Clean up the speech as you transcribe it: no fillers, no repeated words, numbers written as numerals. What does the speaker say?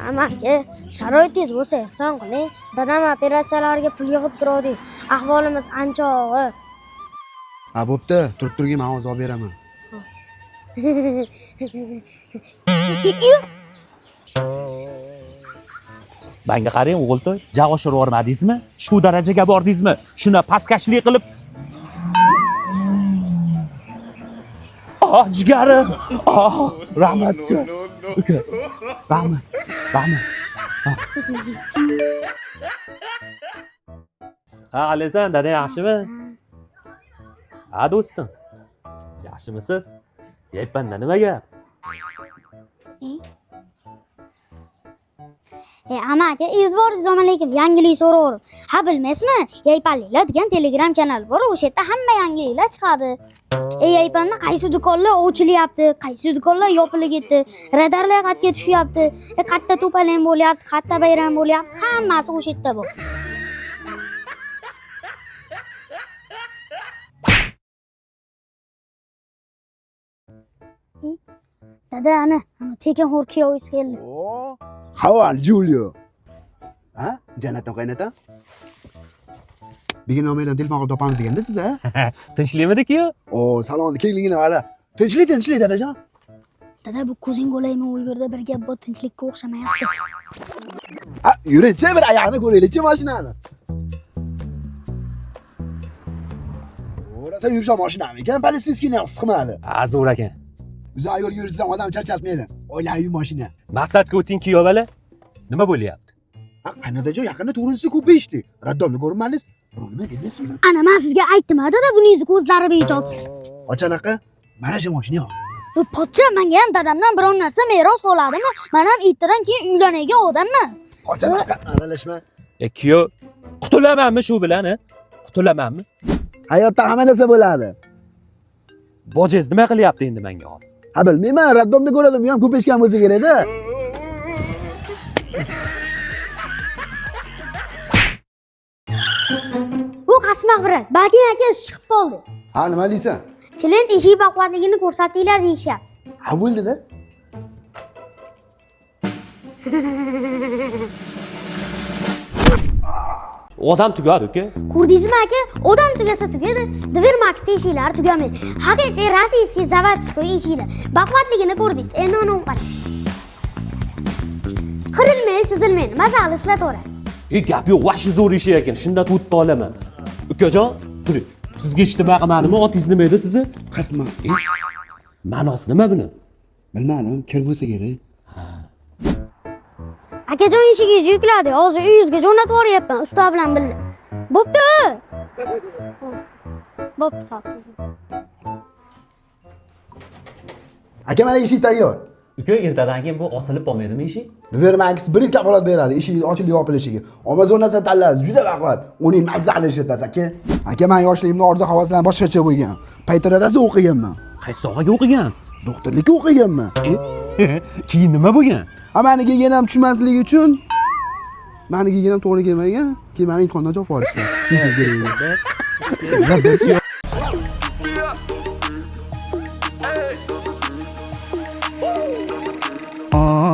Amaki, sharoitingiz bo'lsa ehson qiling. Dadam operatsiyalarga pul yig'ib turadi. Ahvolimiz ancha og'ir. Ha, bo'pti, turib turgin, men hozir olib beraman. Menga qarang o'g'iltoy, jag' oshirib yubormadingizmi? Shu darajaga bordingizmi? Shuna pastkashlik qilib. Jigari. Rahmat. Uka. Rahmat. Alisan, dada yaxshimi? Ha, do'stim. Yaxshimisiz? Yaypanda nima gap? Amaki, assalomu alaykum. Yangilik so'radim. Ha, bilmaysizmi? Yaypanliklar degan Telegram kanal bor. O'sha yerda hamma yangiliklar chiqadi. Yaypanda qaysi do'konlar ochilyapti, qaysi do'konlar yopilib ketdi, radarlar qatga tushyapti, qatta to'palang bo'lyapti, qatta bayram bo'lyapti, hammasi o'sha yerda bor. Dada, ana tekin xo'r kuyovingiz keldi. How are Julio? Ha? Jannatdan qaynatam? Begin nomerdan telefon qilib topamiz deganda siz, ha? Tinchlikmidi-ku? Salomni kengligini qara. Tinchlik dadajon. Dada, bu ko'zing o'laymi o'lgurda bir gap bor, tinchlikka o'xshamayapti. Ha, yuring-chi, bir oyog'ini ko'raylik-chi mashinani. O'rasa yursa mashinami ekan, politsiyaskiy yaxshi qilmadi. Zo'r ekan. Uzoq yo'l yursam odam charchatmaydi. Oilaviy mashina. Maqsadga o'ting kuyovalar. Nima bo'lyapti? Qaynadajon yaqinda to'g'risi ko'payishdi. Raddomni ko'rmadingiz? Nima deysizmi? Ana men sizga aytdim, dada, buningiz ko'zlari bejob. Qachanaqa? Mana shu mashina yo'q. Pochcha, menga ham dadamdan biror narsa meros qoladimi? Men ham ertadan keyin uylanadigan odamman. Qachanaqa aralashma. Kuyov, qutulamanmi shu bilan, ha? Qutulamanmi? Hayotda hamma narsa bo'ladi. Bojangiz nima qilyapti endi menga hozir? Ha, bilmayman, raddomni ko'radim, bu ham ko'payishgan bo'lsa kerak-da. Bu qasmoq brat, Bakin aka chiqib qoldi. Ha, nima deysan? Klient eshik baquvvatligini ko'rsatinglar deyishyapti. Ha, bo'ldi-da. Odam tugadi, uka. Ko'rdingizmi aka? Odam tugasa tugadi, Dvermaxda eshiklari tugamadi. Haqiqiy rossiyskiy zavodskoy eshiklar. Baquvvatligini ko'rdingiz, endi uni qarang. Qirilmaydi, chizilmaydi, mazali ishlataverasiz. Gap yo'q, vashi zo'r ish ekan. Shunda tutib olaman. Ukajon, turing. Sizga ijtimoiy qilmadimi? Otingiz nima edi sizni? Qasma. Ma'nosi nima buni? Bilmadim, kir bo'lsa kerak. Akajon eshigingizni yukladi. Hozir uyingizga jo'natib yuboryapman usta bilan birga. Bo'pti. Bo'pti, xavfsiz. Aka, mana eshik tayyor. Uka, ertadan keyin bu osilib qolmaydimi eshik? Vermax 1 yil kafolat beradi eshik ochilib yopilishiga. Amazondan tanlasiz, juda baquvvat. Uning mazzali ishlatasiz, aka. Aka, men yoshligimda orzu havaslar boshqacha bo'lgan. Paytararasi o'qiganman. Qaysi sohaga o'qigansiz? Doktorlikka o'qiganman. Keyin nima bo'lgan? Meni kelganam tushunmasligi uchun meni kelganam to'g'ri kelmagan. Keyin meni imtihondan javob olishdi. Nechta kerak? Oh